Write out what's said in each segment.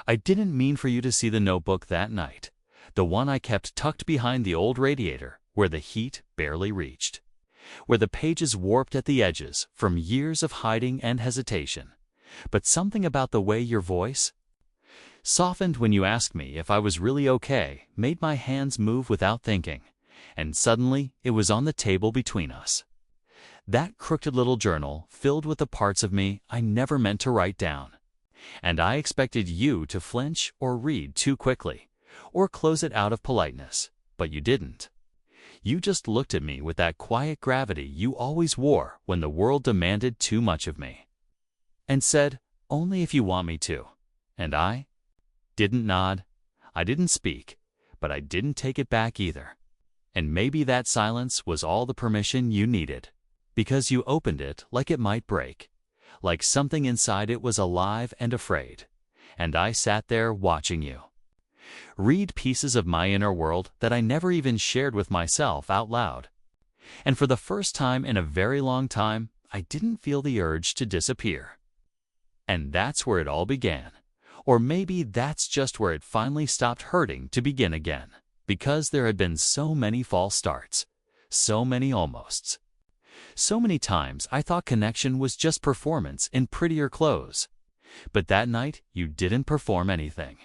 I didn't mean for you to see the notebook that night, the one I kept tucked behind the old radiator where the heat barely reached, where the pages warped at the edges from years of hiding and hesitation. But something about the way your voice softened when you asked me if I was really okay made my hands move without thinking, and suddenly it was on the table between us. That crooked little journal filled with the parts of me I never meant to write down. And I expected you to flinch or read too quickly, or close it out of politeness, but you didn't. You just looked at me with that quiet gravity you always wore when the world demanded too much of me, and said, "Only if you want me to." And I didn't nod, I didn't speak, but I didn't take it back either. And maybe that silence was all the permission you needed, because you opened it like it might break, like something inside it was alive and afraid. And I sat there watching you read pieces of my inner world that I never even shared with myself out loud. And for the first time in a very long time, I didn't feel the urge to disappear. And that's where it all began. Or maybe that's just where it finally stopped hurting to begin again, because there had been so many false starts, so many almosts. So many times I thought connection was just performance in prettier clothes. But that night, you didn't perform anything.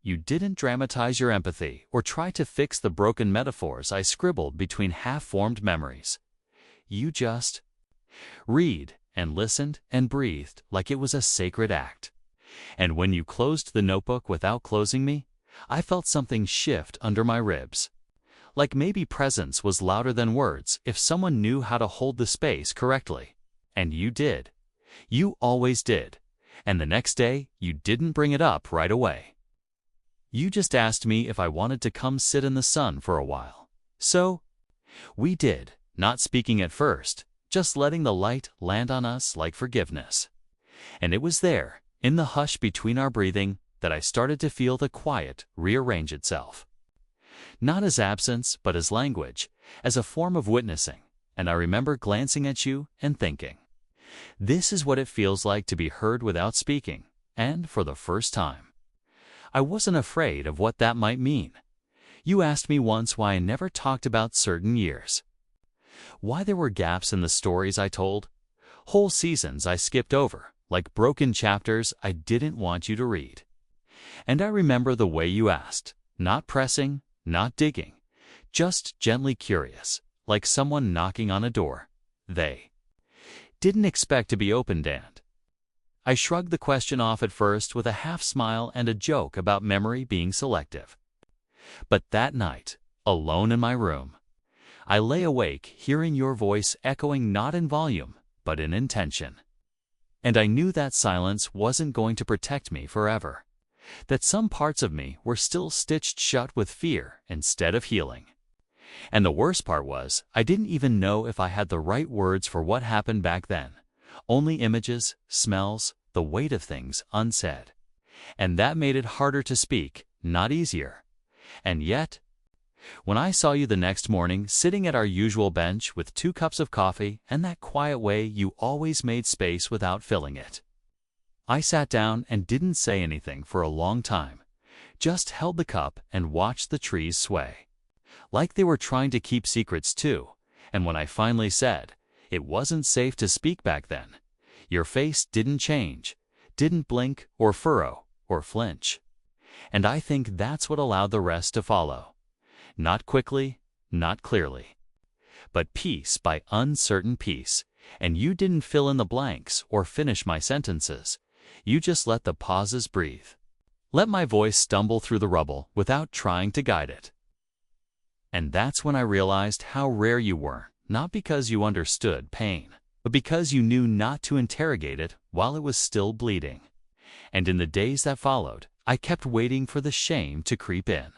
You didn't dramatize your empathy or try to fix the broken metaphors I scribbled between half-formed memories. You just read and listened and breathed like it was a sacred act. And when you closed the notebook without closing me, I felt something shift under my ribs. Like maybe presence was louder than words if someone knew how to hold the space correctly. And you did. You always did. And the next day, you didn't bring it up right away. You just asked me if I wanted to come sit in the sun for a while. So we did, not speaking at first, just letting the light land on us like forgiveness. And it was there, in the hush between our breathing, that I started to feel the quiet rearrange itself. Not as absence, but as language, as a form of witnessing. And I remember glancing at you and thinking, this is what it feels like to be heard without speaking, and for the first time. I wasn't afraid of what that might mean. You asked me once why I never talked about certain years. Why there were gaps in the stories I told, whole seasons I skipped over, like broken chapters I didn't want you to read. And I remember the way you asked, not pressing, not digging, just gently curious, like someone knocking on a door they didn't expect to be opened. And I shrugged the question off at first with a half smile and a joke about memory being selective. But that night, alone in my room, I lay awake hearing your voice echoing not in volume, but in intention. And I knew that silence wasn't going to protect me forever, that some parts of me were still stitched shut with fear instead of healing. And the worst part was, I didn't even know if I had the right words for what happened back then. Only images, smells, the weight of things unsaid. And that made it harder to speak, not easier. And yet, when I saw you the next morning sitting at our usual bench with 2 cups of coffee and that quiet way you always made space without filling it, I sat down and didn't say anything for a long time, just held the cup and watched the trees sway. Like they were trying to keep secrets too. And when I finally said, it wasn't safe to speak back then, your face didn't change, didn't blink or furrow or flinch. And I think that's what allowed the rest to follow. Not quickly, not clearly, but piece by uncertain piece. And you didn't fill in the blanks or finish my sentences. You just let the pauses breathe. Let my voice stumble through the rubble without trying to guide it. And that's when I realized how rare you were, not because you understood pain, but because you knew not to interrogate it while it was still bleeding. And in the days that followed, I kept waiting for the shame to creep in,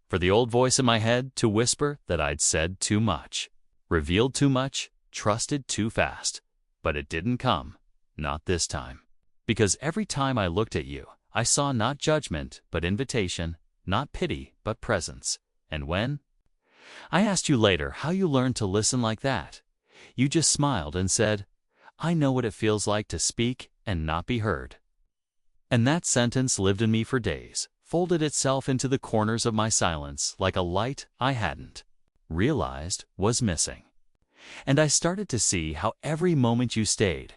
for the old voice in my head to whisper that I'd said too much, revealed too much, trusted too fast. But it didn't come, not this time. Because every time I looked at you, I saw not judgment, but invitation, not pity, but presence. And when I asked you later how you learned to listen like that, you just smiled and said, I know what it feels like to speak and not be heard. And that sentence lived in me for days, folded itself into the corners of my silence like a light I hadn't realized was missing. And I started to see how every moment you stayed,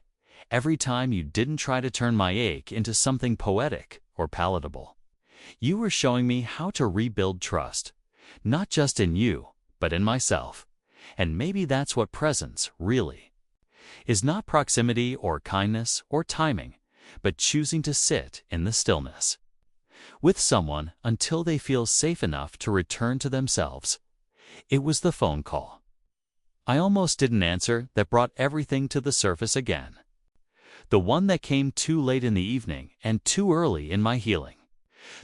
every time you didn't try to turn my ache into something poetic or palatable, you were showing me how to rebuild trust, not just in you, but in myself. And maybe that's what presence really is, not proximity or kindness or timing, but choosing to sit in the stillness with someone until they feel safe enough to return to themselves. It was the phone call I almost didn't answer that brought everything to the surface again. The one that came too late in the evening and too early in my healing.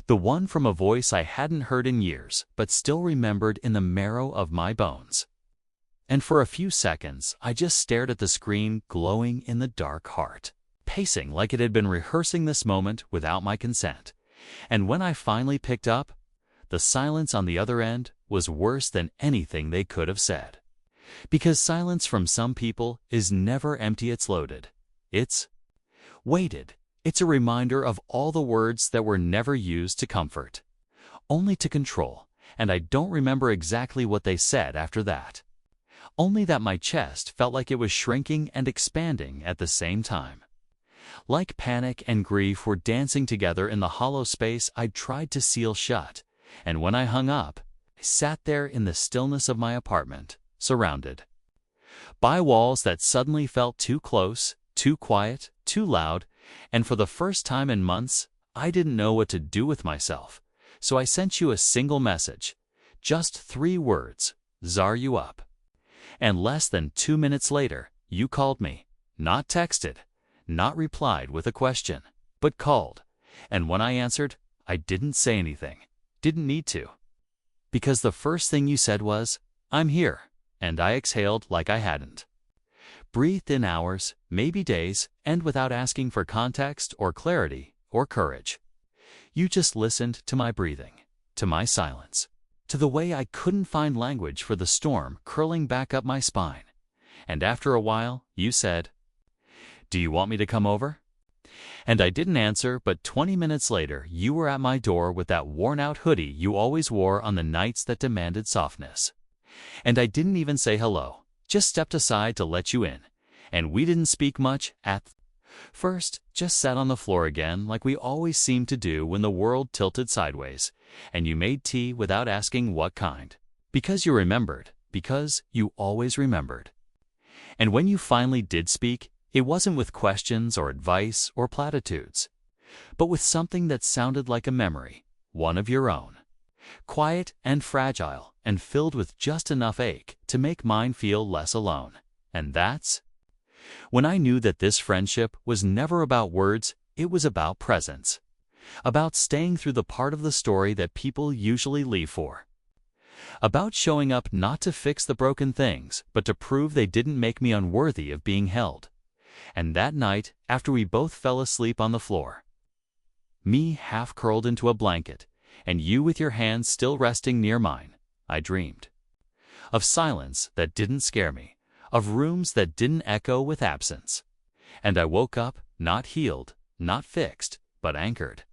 The one from a voice I hadn't heard in years but still remembered in the marrow of my bones. And for a few seconds, I just stared at the screen glowing in the dark heart, pacing like it had been rehearsing this moment without my consent. And when I finally picked up, the silence on the other end was worse than anything they could have said. Because silence from some people is never empty, it's loaded. It's weighted. It's a reminder of all the words that were never used to comfort, only to control. And I don't remember exactly what they said after that. Only that my chest felt like it was shrinking and expanding at the same time. Like panic and grief were dancing together in the hollow space I'd tried to seal shut. And when I hung up, I sat there in the stillness of my apartment, surrounded by walls that suddenly felt too close, too quiet, too loud, and for the first time in months, I didn't know what to do with myself. So I sent you a single message, just 3 words, "Zar you up." And less than 2 minutes later, you called me, not texted, not replied with a question, but called. And when I answered, I didn't say anything, didn't need to. Because the first thing you said was, "I'm here." And I exhaled like I hadn't breathed in hours, maybe days, and without asking for context or clarity or courage. You just listened to my breathing, to my silence, to the way I couldn't find language for the storm curling back up my spine. And after a while, you said, "Do you want me to come over?" And I didn't answer, but 20 minutes later, you were at my door with that worn-out hoodie you always wore on the nights that demanded softness. And I didn't even say hello, just stepped aside to let you in. And we didn't speak much at first, just sat on the floor again like we always seemed to do when the world tilted sideways. And you made tea without asking what kind. Because you remembered, because you always remembered. And when you finally did speak, it wasn't with questions or advice or platitudes, but with something that sounded like a memory, one of your own. Quiet and fragile and filled with just enough ache to make mine feel less alone. And that's when I knew that this friendship was never about words, it was about presence. About staying through the part of the story that people usually leave for. About showing up not to fix the broken things, but to prove they didn't make me unworthy of being held. And that night, after we both fell asleep on the floor, me half curled into a blanket, and you with your hands still resting near mine, I dreamed of silence that didn't scare me, of rooms that didn't echo with absence. And I woke up, not healed, not fixed, but anchored.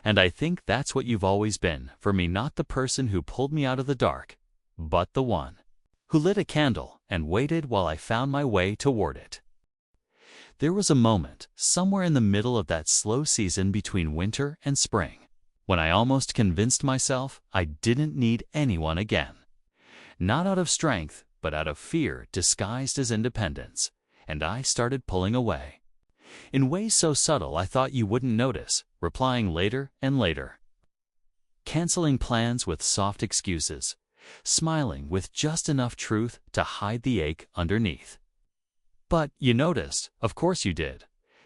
And I think that's what you've always been for me, not the person who pulled me out of the dark, but the one who lit a candle and waited while I found my way toward it. There was a moment, somewhere in the middle of that slow season between winter and spring, when I almost convinced myself I didn't need anyone again. Not out of strength, but out of fear disguised as independence, and I started pulling away. In ways so subtle I thought you wouldn't notice, replying later and later. Canceling plans with soft excuses, smiling with just enough truth to hide the ache underneath. But you noticed, of course you did.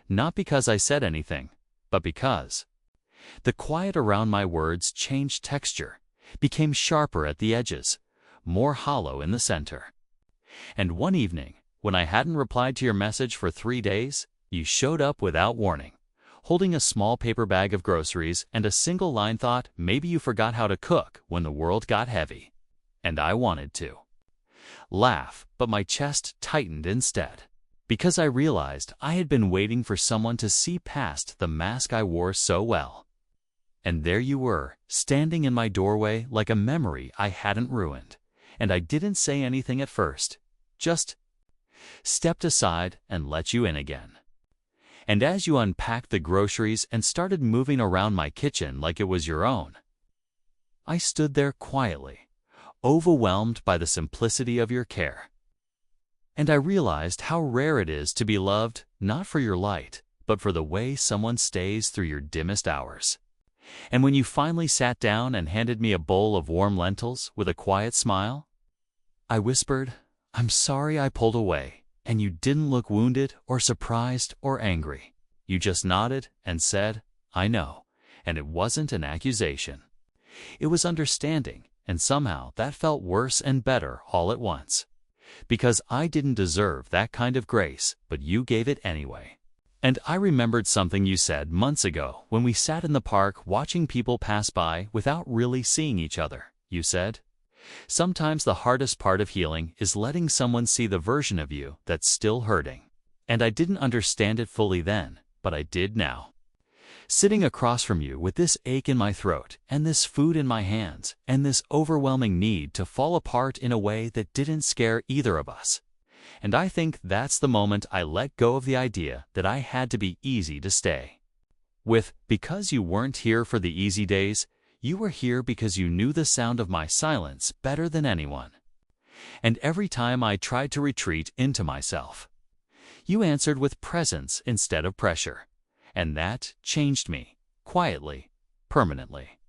Not because I said anything, but because the quiet around my words changed texture, became sharper at the edges, more hollow in the center. And one evening, when I hadn't replied to your message for 3 days, you showed up without warning, holding a small paper bag of groceries and a single line thought maybe you forgot how to cook when the world got heavy. And I wanted to laugh, but my chest tightened instead. Because I realized I had been waiting for someone to see past the mask I wore so well. And there you were, standing in my doorway like a memory I hadn't ruined. And I didn't say anything at first, just stepped aside and let you in again. And as you unpacked the groceries and started moving around my kitchen like it was your own, I stood there quietly, overwhelmed by the simplicity of your care. And I realized how rare it is to be loved, not for your light, but for the way someone stays through your dimmest hours. And when you finally sat down and handed me a bowl of warm lentils with a quiet smile, I whispered, "I'm sorry I pulled away," and you didn't look wounded or surprised or angry. You just nodded and said, "I know," and it wasn't an accusation. It was understanding, and somehow that felt worse and better all at once. Because I didn't deserve that kind of grace, but you gave it anyway. And I remembered something you said months ago when we sat in the park watching people pass by without really seeing each other. You said, "Sometimes the hardest part of healing is letting someone see the version of you that's still hurting." And I didn't understand it fully then, but I did now. Sitting across from you with this ache in my throat, and this food in my hands, and this overwhelming need to fall apart in a way that didn't scare either of us. And I think that's the moment I let go of the idea that I had to be easy to stay. Because you weren't here for the easy days, you were here because you knew the sound of my silence better than anyone. And every time I tried to retreat into myself, you answered with presence instead of pressure. And that changed me, quietly, permanently.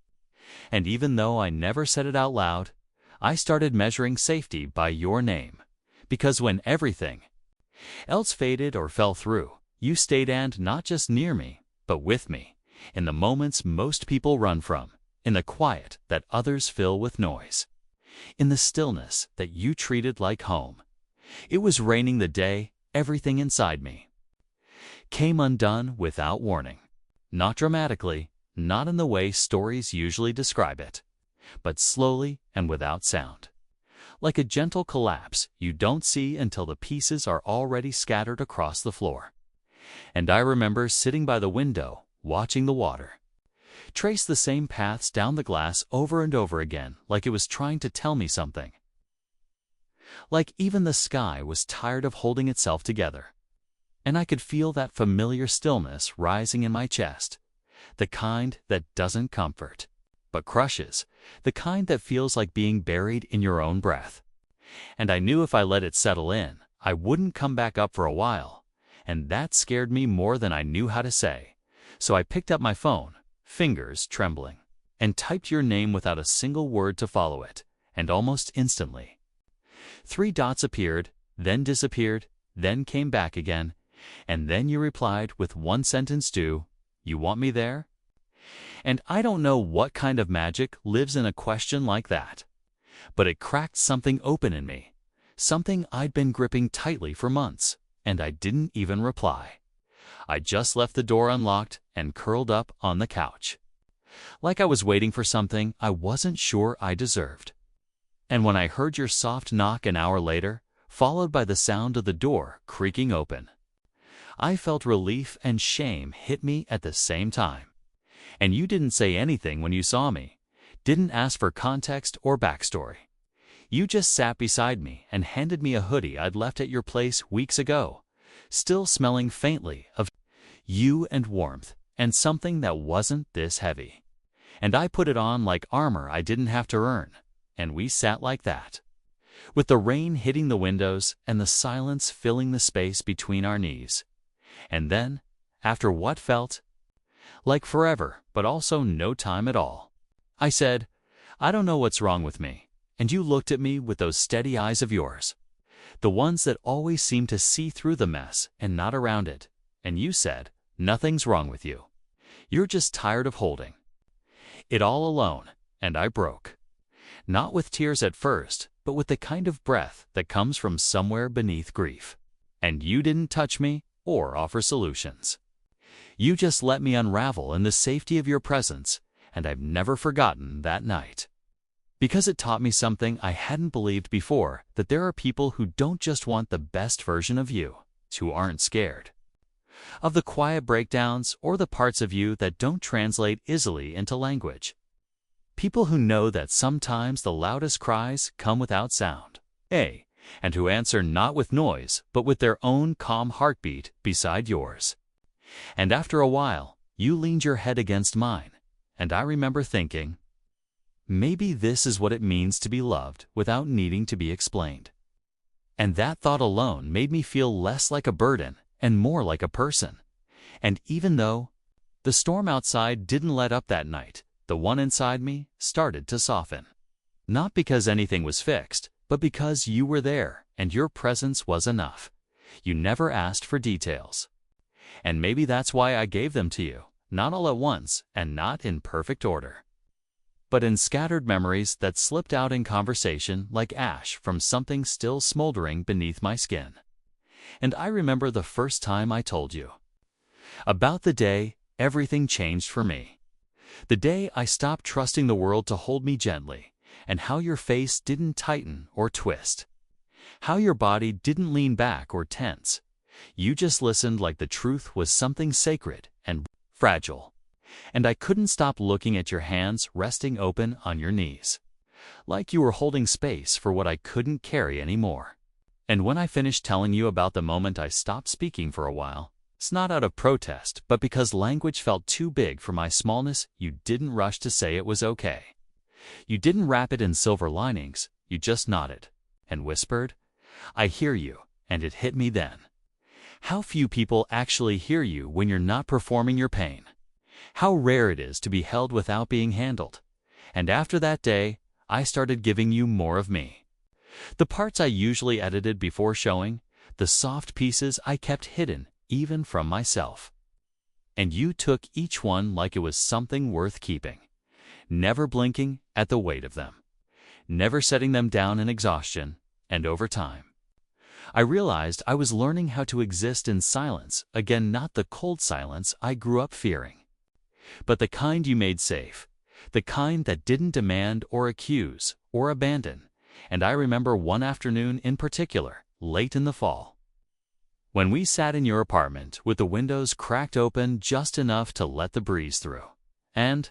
And even though I never said it out loud, I started measuring safety by your name. Because when everything else faded or fell through, you stayed, and not just near me, but with me, in the moments most people run from, in the quiet that others fill with noise, in the stillness that you treated like home. It was raining the day everything inside me came undone without warning. Not dramatically, not in the way stories usually describe it, but slowly and without sound. Like a gentle collapse you don't see until the pieces are already scattered across the floor. And I remember sitting by the window, watching the water trace the same paths down the glass over and over again, like it was trying to tell me something. Like even the sky was tired of holding itself together. And I could feel that familiar stillness rising in my chest, the kind that doesn't comfort, but crushes, the kind that feels like being buried in your own breath. And I knew if I let it settle in, I wouldn't come back up for a while, and that scared me more than I knew how to say. So I picked up my phone, fingers trembling, and typed your name without a single word to follow it, and almost instantly 3 dots appeared, then disappeared, then came back again. And then you replied with one sentence to, "You want me there?" And I don't know what kind of magic lives in a question like that, but it cracked something open in me, something I'd been gripping tightly for months, and I didn't even reply. I just left the door unlocked and curled up on the couch, like I was waiting for something I wasn't sure I deserved. And when I heard your soft knock an hour later, followed by the sound of the door creaking open, I felt relief and shame hit me at the same time. And you didn't say anything when you saw me, didn't ask for context or backstory. You just sat beside me and handed me a hoodie I'd left at your place weeks ago, still smelling faintly of you and warmth, and something that wasn't this heavy. And I put it on like armor I didn't have to earn, and we sat like that, with the rain hitting the windows and the silence filling the space between our knees. And then, after what felt like forever, but also no time at all, I said, "I don't know what's wrong with me." And you looked at me with those steady eyes of yours, the ones that always seem to see through the mess and not around it. And you said, "Nothing's wrong with you. You're just tired of holding it all alone." And I broke. Not with tears at first, but with the kind of breath that comes from somewhere beneath grief. And you didn't touch me or offer solutions. You just let me unravel in the safety of your presence, and I've never forgotten that night. Because it taught me something I hadn't believed before, that there are people who don't just want the best version of you. who aren't scared. Of the quiet breakdowns or the parts of you that don't translate easily into language. People who know that sometimes the loudest cries come without sound. And who answer not with noise, but with their own calm heartbeat beside yours. And after a while, you leaned your head against mine, and I remember thinking, maybe this is what it means to be loved without needing to be explained. And that thought alone made me feel less like a burden and more like a person. And even though the storm outside didn't let up that night, the one inside me started to soften. Not because anything was fixed, but because you were there and your presence was enough. You never asked for details. And maybe that's why I gave them to you, not all at once and not in perfect order, but in scattered memories that slipped out in conversation like ash from something still smoldering beneath my skin. And I remember the first time I told you about the day everything changed for me. The day I stopped trusting the world to hold me gently, and how your face didn't tighten or twist. How your body didn't lean back or tense. You just listened like the truth was something sacred and fragile. And I couldn't stop looking at your hands resting open on your knees. Like you were holding space for what I couldn't carry anymore. And when I finished telling you about the moment I stopped speaking for a while, it's not out of protest, but because language felt too big for my smallness, you didn't rush to say it was okay. You didn't wrap it in silver linings, you just nodded and whispered, I hear you, and it hit me then. How few people actually hear you when you're not performing your pain. How rare it is to be held without being handled. And after that day, I started giving you more of me. The parts I usually edited before showing, the soft pieces I kept hidden even from myself. And you took each one like it was something worth keeping. Never blinking at the weight of them, never setting them down in exhaustion, and over time, I realized I was learning how to exist in silence, again not the cold silence I grew up fearing, but the kind you made safe, the kind that didn't demand or accuse or abandon. And I remember one afternoon in particular, late in the fall, when we sat in your apartment with the windows cracked open just enough to let the breeze through, and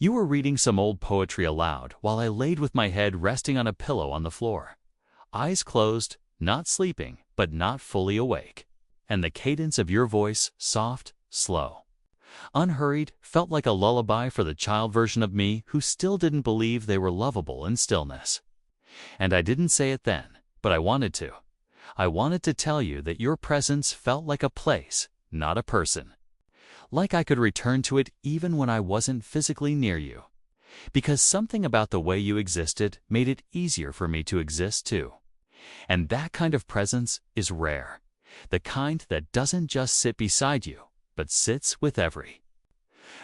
you were reading some old poetry aloud while I laid with my head resting on a pillow on the floor, eyes closed, not sleeping, but not fully awake. And the cadence of your voice, soft, slow, unhurried, felt like a lullaby for the child version of me who still didn't believe they were lovable in stillness. And I didn't say it then, but I wanted to. I wanted to tell you that your presence felt like a place, not a person. Like I could return to it even when I wasn't physically near you. Because something about the way you existed made it easier for me to exist too. And that kind of presence is rare. The kind that doesn't just sit beside you, but sits with every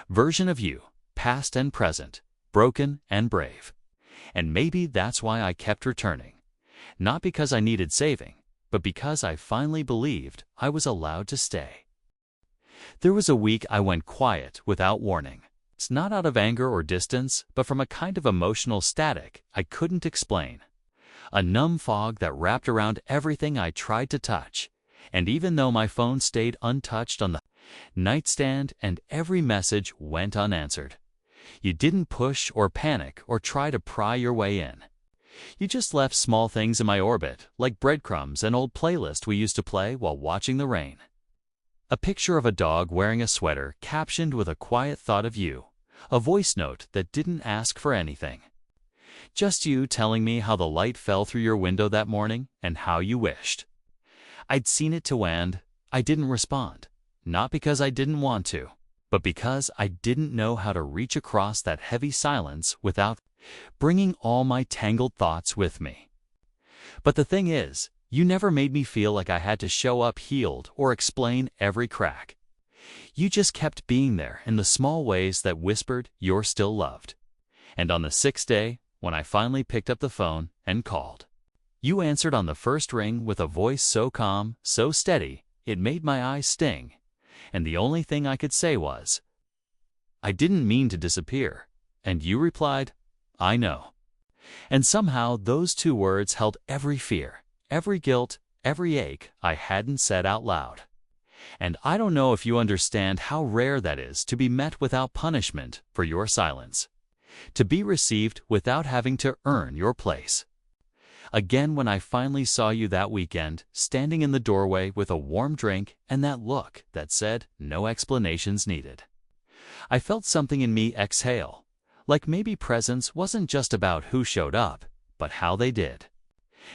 version of you, past and present, broken and brave. And maybe that's why I kept returning. Not because I needed saving, but because I finally believed I was allowed to stay. There was a week I went quiet without warning. It's not out of anger or distance, but from a kind of emotional static I couldn't explain. A numb fog that wrapped around everything I tried to touch. And even though my phone stayed untouched on the nightstand and every message went unanswered, you didn't push or panic or try to pry your way in. You just left small things in my orbit, like breadcrumbs and old playlist we used to play while watching the rain. A picture of a dog wearing a sweater captioned with a quiet thought of you, a voice note that didn't ask for anything. Just you telling me how the light fell through your window that morning and how you wished I'd seen it too, and I didn't respond, not because I didn't want to, but because I didn't know how to reach across that heavy silence without bringing all my tangled thoughts with me. But the thing is, you never made me feel like I had to show up healed or explain every crack. You just kept being there in the small ways that whispered you're still loved. And on the sixth day, when I finally picked up the phone and called, you answered on the first ring with a voice so calm, so steady, it made my eyes sting. And the only thing I could say was, I didn't mean to disappear. And you replied, I know. And somehow those two words held every fear, every guilt, every ache I hadn't said out loud. And I don't know if you understand how rare that is, to be met without punishment for your silence, to be received without having to earn your place. Again, when I finally saw you that weekend, standing in the doorway with a warm drink and that look that said, no explanations needed, I felt something in me exhale, like maybe presence wasn't just about who showed up, but how they did.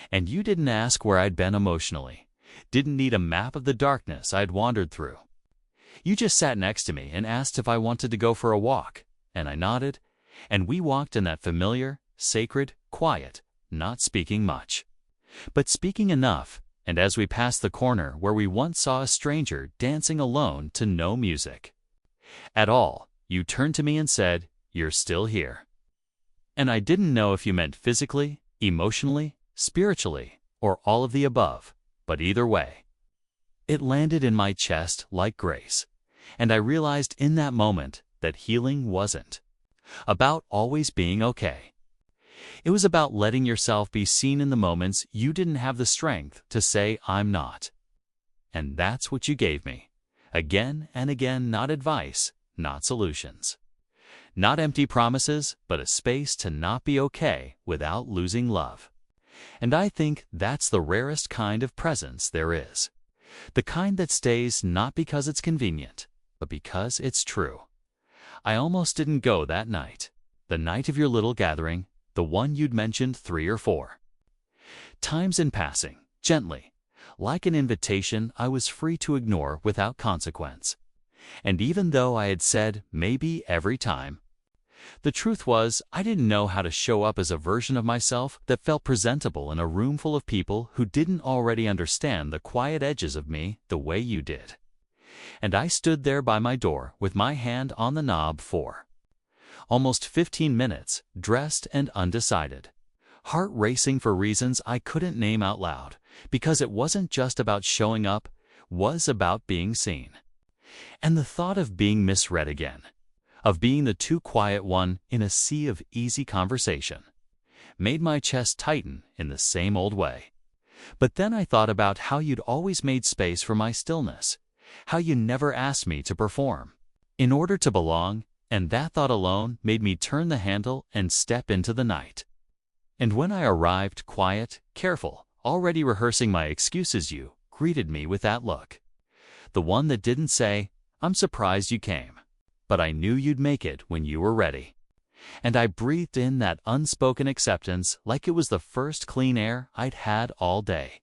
And you didn't ask where I'd been emotionally, didn't need a map of the darkness I'd wandered through. You just sat next to me and asked if I wanted to go for a walk, and I nodded, and we walked in that familiar, sacred, quiet, not speaking much, but speaking enough. And as we passed the corner where we once saw a stranger dancing alone to no music at all, you turned to me and said, "You're still here." And I didn't know if you meant physically, emotionally, spiritually, or all of the above, but either way, it landed in my chest like grace. And I realized in that moment that healing wasn't about always being okay. It was about letting yourself be seen in the moments you didn't have the strength to say, "I'm not." And that's what you gave me. Again and again, not advice, not solutions, not empty promises, but a space to not be okay without losing love. And I think that's the rarest kind of presence there is. The kind that stays not because it's convenient, but because it's true. I almost didn't go that night, the night of your little gathering, the one you'd mentioned 3 or 4 times in passing, gently, like an invitation I was free to ignore without consequence. And even though I had said maybe every time, the truth was I didn't know how to show up as a version of myself that felt presentable in a room full of people who didn't already understand the quiet edges of me the way you did. And I stood there by my door with my hand on the knob for almost 15 minutes, dressed and undecided, heart racing for reasons I couldn't name out loud, because it wasn't just about showing up, was about being seen. And the thought of being misread again, of being the too quiet one in a sea of easy conversation, made my chest tighten in the same old way. But then I thought about how you'd always made space for my stillness, how you never asked me to perform in order to belong, and that thought alone made me turn the handle and step into the night. And when I arrived, quiet, careful, already rehearsing my excuses, you greeted me with that look. The one that didn't say, "I'm surprised you came, but I knew you'd make it when you were ready." And I breathed in that unspoken acceptance like it was the first clean air I'd had all day.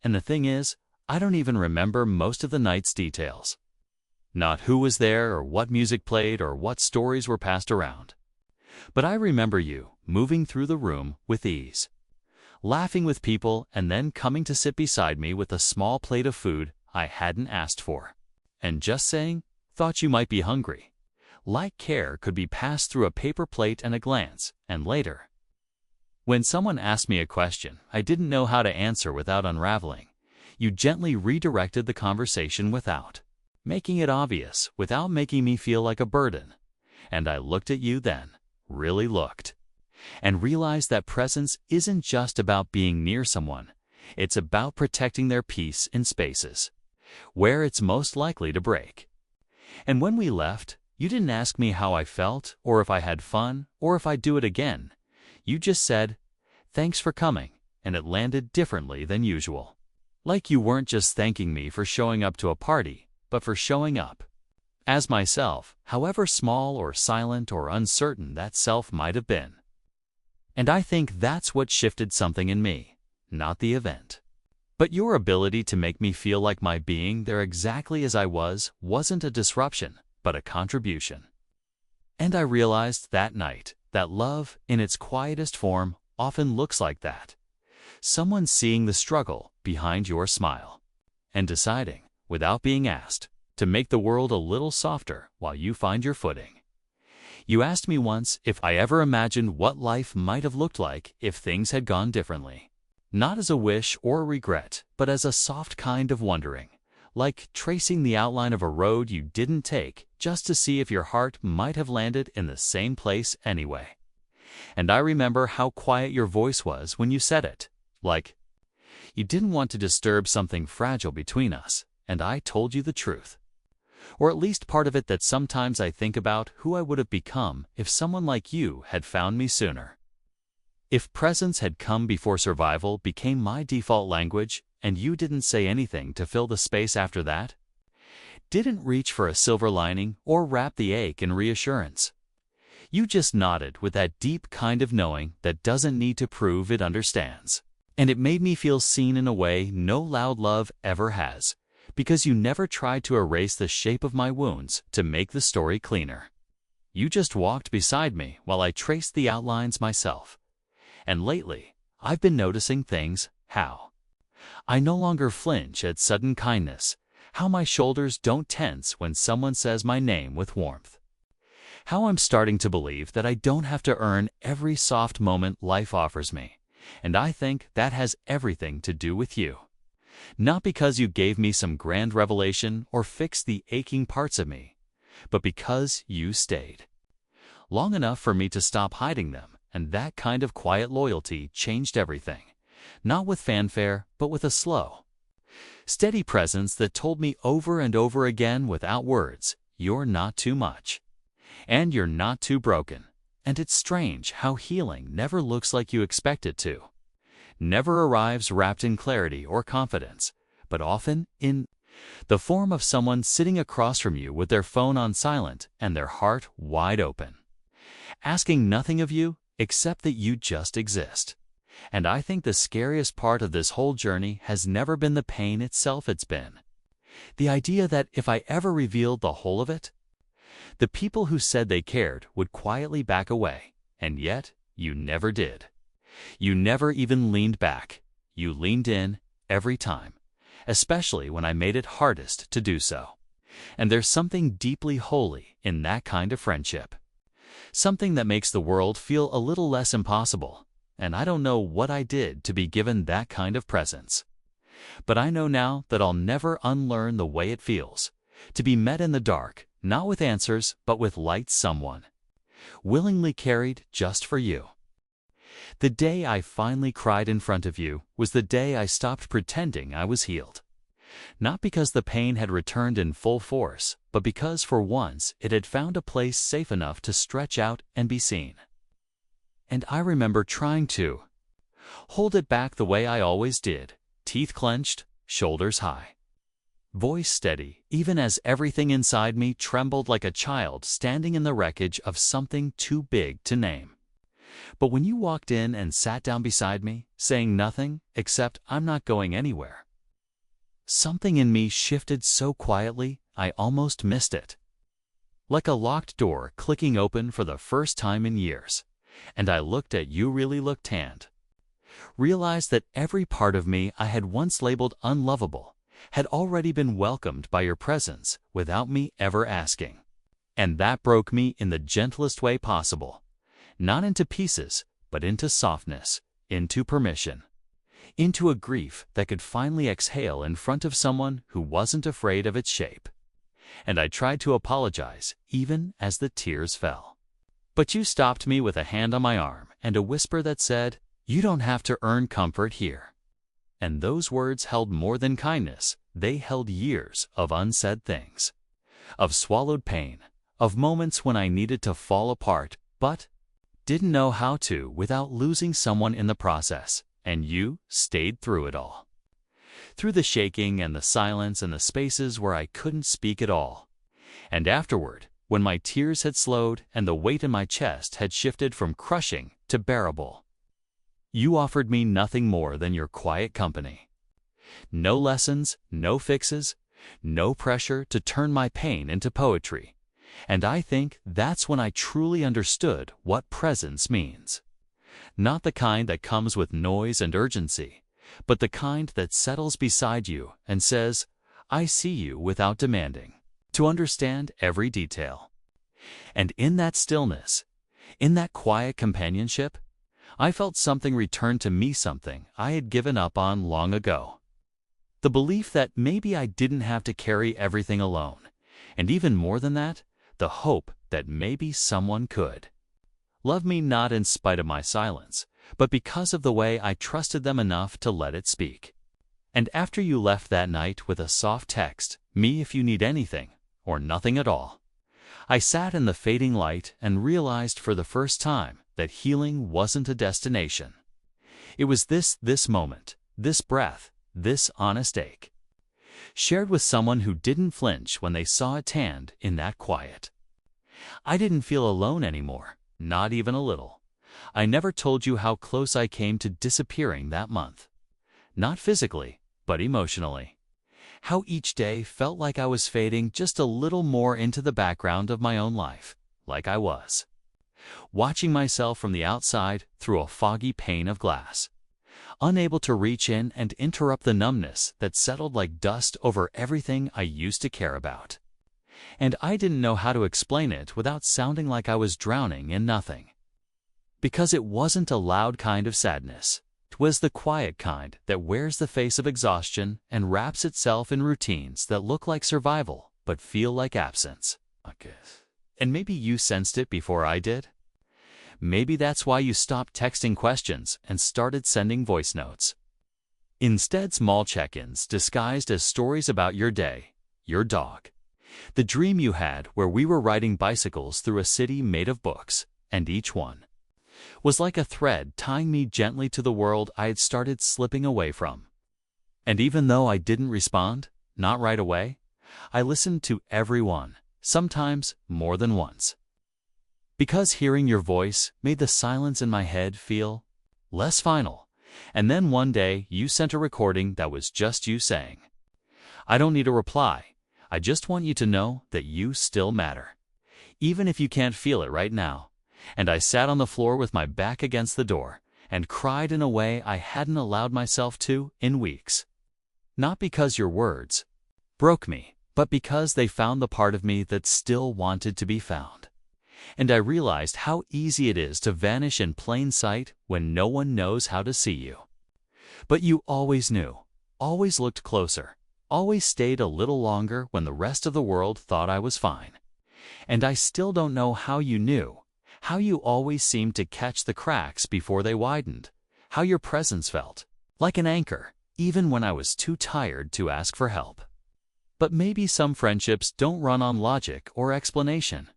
And the thing is, I don't even remember most of the night's details. Not who was there or what music played or what stories were passed around. But I remember you moving through the room with ease, laughing with people, and then coming to sit beside me with a small plate of food I hadn't asked for, and just saying, "Thought you might be hungry." Like care could be passed through a paper plate and a glance, and later, when someone asked me a question I didn't know how to answer without unraveling, you gently redirected the conversation without making it obvious, without making me feel like a burden. And I looked at you then, really looked, and realized that presence isn't just about being near someone. It's about protecting their peace in spaces where it's most likely to break. And when we left, you didn't ask me how I felt, or if I had fun, or if I'd do it again. You just said, "Thanks for coming," and it landed differently than usual. Like you weren't just thanking me for showing up to a party, but for showing up as myself, however small or silent or uncertain that self might have been. And I think that's what shifted something in me, not the event, but your ability to make me feel like my being there exactly as I was wasn't a disruption, but a contribution. And I realized that night that love, in its quietest form, often looks like that. Someone seeing the struggle behind your smile and deciding, without being asked, to make the world a little softer while you find your footing. You asked me once if I ever imagined what life might have looked like if things had gone differently. Not as a wish or a regret, but as a soft kind of wondering, like tracing the outline of a road you didn't take just to see if your heart might have landed in the same place anyway. And I remember how quiet your voice was when you said it, like You didn't want to disturb something fragile between us, and I told you the truth. Or at least part of it, that sometimes I think about who I would have become if someone like you had found me sooner. If presence had come before survival became my default language, and you didn't say anything to fill the space after that, didn't reach for a silver lining or wrap the ache in reassurance. You just nodded with that deep kind of knowing that doesn't need to prove it understands. And it made me feel seen in a way no loud love ever has, because you never tried to erase the shape of my wounds to make the story cleaner. You just walked beside me while I traced the outlines myself. And lately, I've been noticing things, how I no longer flinch at sudden kindness, how my shoulders don't tense when someone says my name with warmth, how I'm starting to believe that I don't have to earn every soft moment life offers me, and I think that has everything to do with you. Not because you gave me some grand revelation or fixed the aching parts of me, but because you stayed long enough for me to stop hiding them, and that kind of quiet loyalty changed everything, not with fanfare, but with a slow, steady presence that told me over and over again without words, you're not too much, and you're not too broken. And it's strange how healing never looks like you expect it to, never arrives wrapped in clarity or confidence, but often in the form of someone sitting across from you with their phone on silent and their heart wide open, asking nothing of you except that you just exist. And I think the scariest part of this whole journey has never been the pain itself, it's been the idea that if I ever revealed the whole of it, the people who said they cared would quietly back away, and yet you never did. You never even leaned back. You leaned in every time, especially when I made it hardest to do so. And there's something deeply holy in that kind of friendship. Something that makes the world feel a little less impossible, and I don't know what I did to be given that kind of presence. But I know now that I'll never unlearn the way it feels, to be met in the dark, not with answers, but with light, someone willingly carried just for you. The day I finally cried in front of you was the day I stopped pretending I was healed. Not because the pain had returned in full force, but because for once it had found a place safe enough to stretch out and be seen. And I remember trying to hold it back the way I always did, teeth clenched, shoulders high, voice steady, even as everything inside me trembled like a child standing in the wreckage of something too big to name. But when you walked in and sat down beside me, saying nothing except "I'm not going anywhere," something in me shifted so quietly I almost missed it. Like a locked door clicking open for the first time in years, and I looked at you, really looked, tanned, realized that every part of me I had once labeled unlovable had already been welcomed by your presence without me ever asking. And that broke me in the gentlest way possible, not into pieces, but into softness, into permission, into a grief that could finally exhale in front of someone who wasn't afraid of its shape. And I tried to apologize, even as the tears fell. But you stopped me with a hand on my arm and a whisper that said, "You don't have to earn comfort here." And those words held more than kindness. They held years of unsaid things, of swallowed pain, of moments when I needed to fall apart, but didn't know how to without losing someone in the process. And you stayed through it all. Through the shaking and the silence and the spaces where I couldn't speak at all. And afterward, when my tears had slowed and the weight in my chest had shifted from crushing to bearable, you offered me nothing more than your quiet company. No lessons, no fixes, no pressure to turn my pain into poetry. And I think that's when I truly understood what presence means. Not the kind that comes with noise and urgency, but the kind that settles beside you and says, "I see you," without demanding to understand every detail. And in that stillness, in that quiet companionship, I felt something return to me, something I had given up on long ago. The belief that maybe I didn't have to carry everything alone, and even more than that, the hope that maybe someone could love me, not in spite of my silence, but because of the way I trusted them enough to let it speak. And after you left that night with a soft text, "Me if you need anything," or nothing at all, I sat in the fading light and realized for the first time that healing wasn't a destination. It was this moment, this breath, this honest ache, shared with someone who didn't flinch when they saw it tanned in that quiet. I didn't feel alone anymore, not even a little. I never told you how close I came to disappearing that month. Not physically, but emotionally. How each day felt like I was fading just a little more into the background of my own life, like I was watching myself from the outside through a foggy pane of glass, unable to reach in and interrupt the numbness that settled like dust over everything I used to care about. And I didn't know how to explain it without sounding like I was drowning in nothing. Because it wasn't a loud kind of sadness. It was the quiet kind that wears the face of exhaustion and wraps itself in routines that look like survival but feel like absence. And maybe you sensed it before I did. Maybe that's why you stopped texting questions and started sending voice notes. Instead, small check-ins disguised as stories about your day, your dog, the dream you had where we were riding bicycles through a city made of books, and each one was like a thread tying me gently to the world I had started slipping away from. And even though I didn't respond, not right away, I listened to every one, sometimes more than once. Because hearing your voice made the silence in my head feel less final. And then one day you sent a recording that was just you saying, "I don't need a reply. I just want you to know that you still matter, even if you can't feel it right now." And I sat on the floor with my back against the door and cried in a way I hadn't allowed myself to in weeks. Not because your words broke me, but because they found the part of me that still wanted to be found. And I realized how easy it is to vanish in plain sight when no one knows how to see you. But you always knew, always looked closer, always stayed a little longer when the rest of the world thought I was fine. And I still don't know how you knew, how you always seemed to catch the cracks before they widened, how your presence felt like an anchor, even when I was too tired to ask for help. But maybe some friendships don't run on logic or explanation.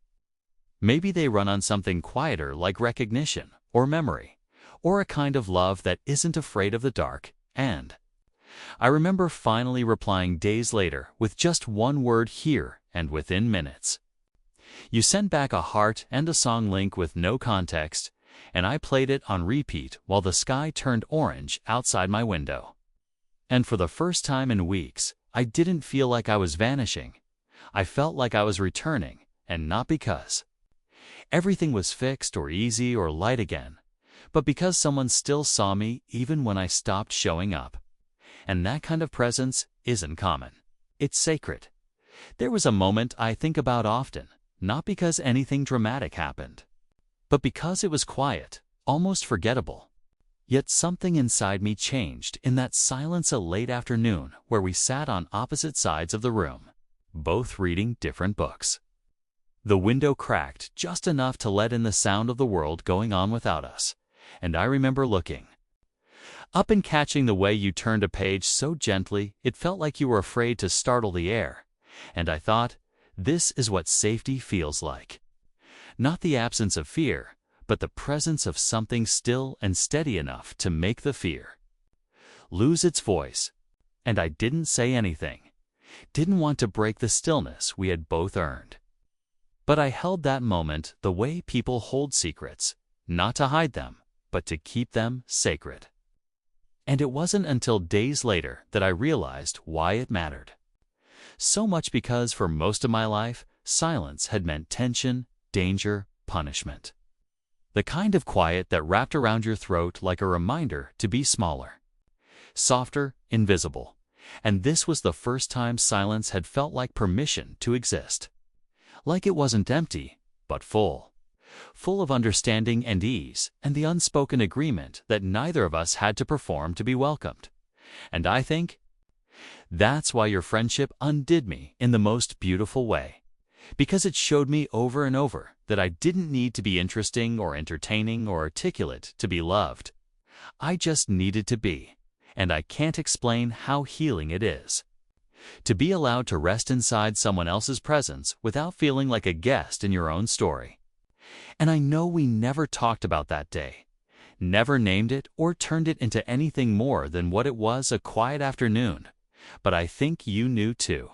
Maybe they run on something quieter like recognition or memory, or a kind of love that isn't afraid of the dark. And I remember finally replying days later with just one word, "here," and within minutes you sent back a heart and a song link with no context, and I played it on repeat while the sky turned orange outside my window. And for the first time in weeks, I didn't feel like I was vanishing. I felt like I was returning, and not because everything was fixed or easy or light again, but because someone still saw me even when I stopped showing up. And that kind of presence isn't common. It's sacred. There was a moment I think about often, not because anything dramatic happened, but because it was quiet, almost forgettable. Yet something inside me changed in that silence a late afternoon where we sat on opposite sides of the room, both reading different books. The window cracked just enough to let in the sound of the world going on without us, and I remember looking up and catching the way you turned a page so gently it felt like you were afraid to startle the air, and I thought, this is what safety feels like. Not the absence of fear, but the presence of something still and steady enough to make the fear lose its voice. And I didn't say anything, didn't want to break the stillness we had both earned. But I held that moment the way people hold secrets, not to hide them, but to keep them sacred. And it wasn't until days later that I realized why it mattered. So much because for most of my life, silence had meant tension, danger, punishment. The kind of quiet that wrapped around your throat like a reminder to be smaller, softer, invisible. And this was the first time silence had felt like permission to exist. Like it wasn't empty, but full of understanding and ease, and the unspoken agreement that neither of us had to perform to be welcomed. And I think that's why your friendship undid me in the most beautiful way, because it showed me over and over that I didn't need to be interesting or entertaining or articulate to be loved. I just needed to be, And I can't explain how healing it is. To be allowed to rest inside someone else's presence without feeling like a guest in your own story. And I know we never talked about that day, never named it or turned it into anything more than what it was, a quiet afternoon. But I think you knew too.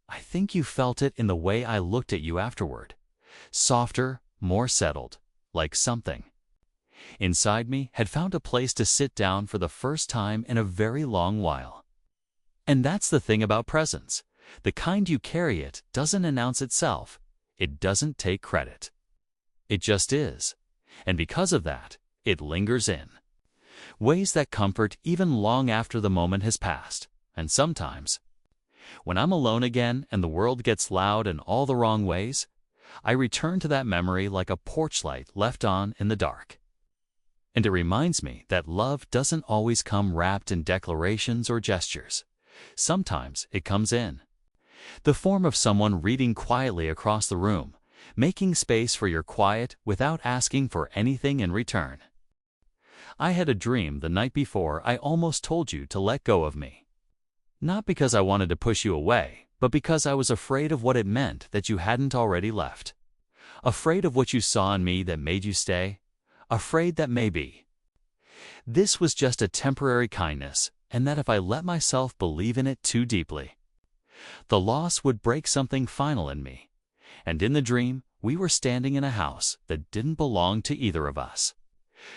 I think you felt it in the way I looked at you afterward. Softer, more settled, like something inside me had found a place to sit down for the first time in a very long while. And that's the thing about presence. The kind you carry, it doesn't announce itself. It doesn't take credit. It just is. And because of that, it lingers in ways that comfort even long after the moment has passed. And sometimes, when I'm alone again and the world gets loud in all the wrong ways, I return to that memory like a porch light left on in the dark. And it reminds me that love doesn't always come wrapped in declarations or gestures. Sometimes it comes in the form of someone reading quietly across the room, making space for your quiet without asking for anything in return. I had a dream the night before I almost told you to let go of me. Not because I wanted to push you away, but because I was afraid of what it meant that you hadn't already left. Afraid of what you saw in me that made you stay. Afraid that maybe this was just a temporary kindness, and that if I let myself believe in it too deeply, the loss would break something final in me. And in the dream, we were standing in a house that didn't belong to either of us,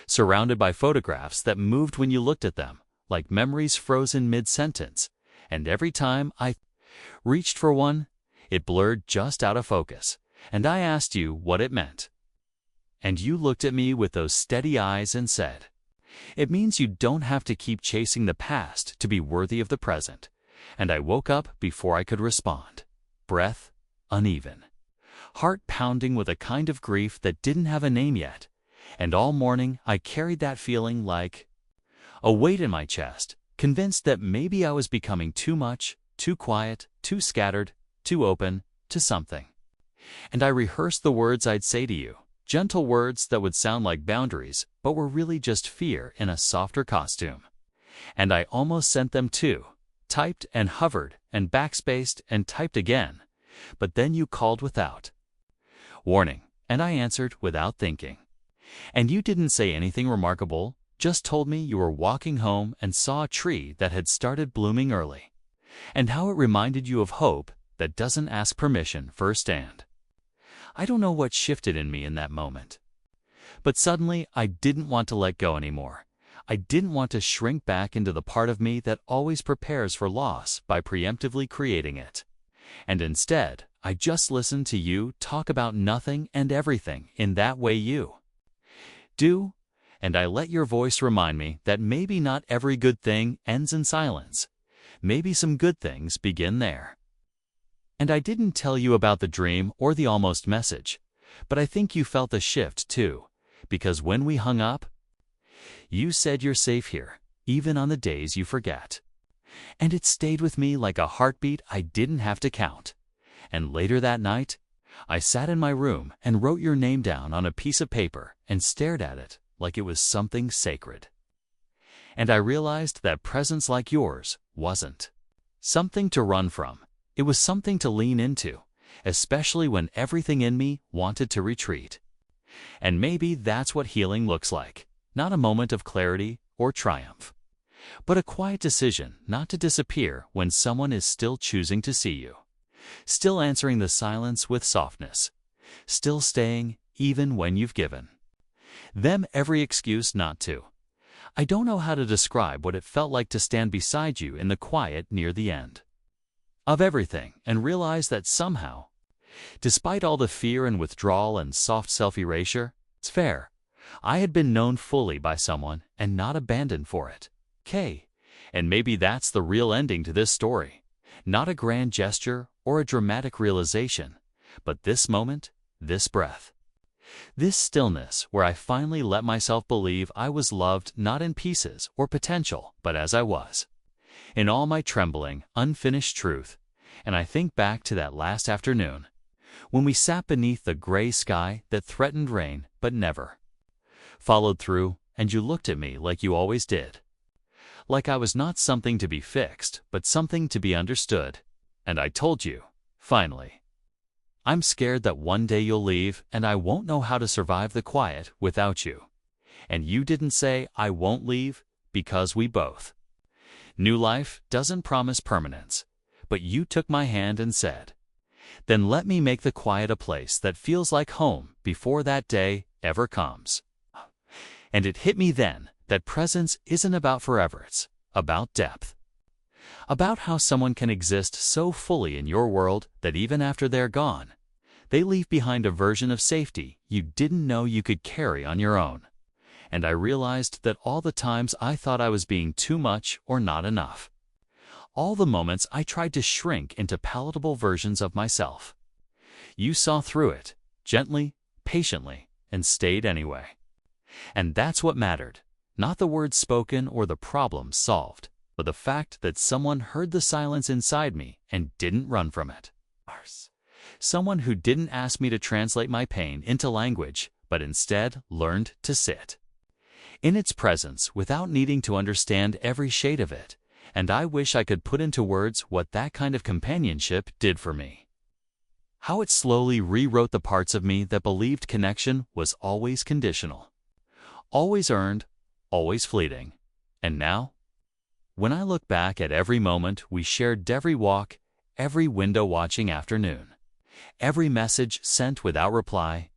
surrounded by photographs that moved when you looked at them, like memories frozen mid-sentence. And every time I reached for one, it blurred just out of focus, and I asked you what it meant. And you looked at me with those steady eyes and said, "It means you don't have to keep chasing the past to be worthy of the present." And I woke up before I could respond. Breath uneven, heart pounding with a kind of grief that didn't have a name yet. And all morning I carried that feeling like a weight in my chest, convinced that maybe I was becoming too much, too quiet, too scattered, too open to something. And I rehearsed the words I'd say to you, gentle words that would sound like boundaries, but were really just fear in a softer costume. And I almost sent them too, typed and hovered and backspaced and typed again. But then you called without warning, and I answered without thinking. And you didn't say anything remarkable, just told me you were walking home and saw a tree that had started blooming early, and how it reminded you of hope that doesn't ask permission firsthand. I don't know what shifted in me in that moment, but suddenly I didn't want to let go anymore. I didn't want to shrink back into the part of me that always prepares for loss by preemptively creating it. And instead, I just listened to you talk about nothing and everything in that way you do, and I let your voice remind me that maybe not every good thing ends in silence. Maybe some good things begin there. And I didn't tell you about the dream or the almost message, but I think you felt the shift too, because when we hung up, you said you're safe here, even on the days you forget. And it stayed with me like a heartbeat I didn't have to count. And later that night, I sat in my room and wrote your name down on a piece of paper and stared at it like it was something sacred. And I realized that presence like yours wasn't something to run from. It was something to lean into, especially when everything in me wanted to retreat. And maybe that's what healing looks like. Not a moment of clarity or triumph, but a quiet decision not to disappear when someone is still choosing to see you, still answering the silence with softness, still staying even when you've given them every excuse not to. I don't know how to describe what it felt like to stand beside you in the quiet near the end of everything and realize that somehow, despite all the fear and withdrawal and soft self-erasure, it's fair. I had been known fully by someone and not abandoned for it. And maybe that's the real ending to this story. Not a grand gesture or a dramatic realization, but this moment, this breath, this stillness where I finally let myself believe I was loved not in pieces or potential, but as I was, in all my trembling, unfinished truth. And I think back to that last afternoon, when we sat beneath the gray sky that threatened rain but never followed through, and you looked at me like you always did. like I was not something to be fixed, but something to be understood. And I told you, finally. I'm scared that one day you'll leave and I won't know how to survive the quiet without you. And you didn't say I won't leave because we both. New life doesn't promise permanence, but you took my hand and said, then let me make the quiet a place that feels like home before that day ever comes. And it hit me then that presence isn't about forever, it's about depth. About how someone can exist so fully in your world that even after they're gone, they leave behind a version of safety you didn't know you could carry on your own. And I realized that all the times I thought I was being too much or not enough. All the moments I tried to shrink into palatable versions of myself. You saw through it, gently, patiently, and stayed anyway. And that's what mattered, not the words spoken or the problems solved, but the fact that someone heard the silence inside me and didn't run from it. Someone who didn't ask me to translate my pain into language, but instead learned to sit in its presence without needing to understand every shade of it, and I wish I could put into words what that kind of companionship did for me. How it slowly rewrote the parts of me that believed connection was always conditional, always earned, always fleeting. And now, when I look back at every moment we shared, every walk, every window-watching afternoon, every message sent without reply,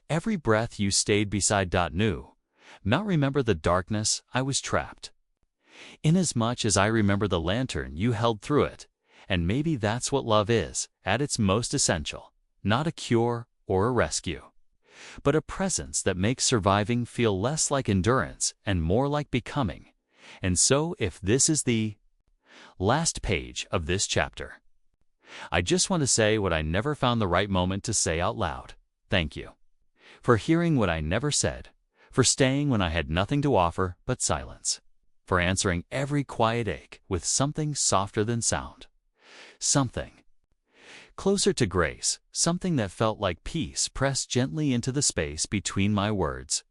every breath you stayed beside, now remember the darkness I was trapped. Inasmuch as I remember the lantern you held through it, and maybe that's what love is, at its most essential, not a cure or a rescue, but a presence that makes surviving feel less like endurance and more like becoming. And so, if this is the last page of this chapter, I just want to say what I never found the right moment to say out loud. Thank you. For hearing what I never said, for staying when I had nothing to offer but silence, for answering every quiet ache with something softer than sound, something closer to grace, something that felt like peace pressed gently into the space between my words.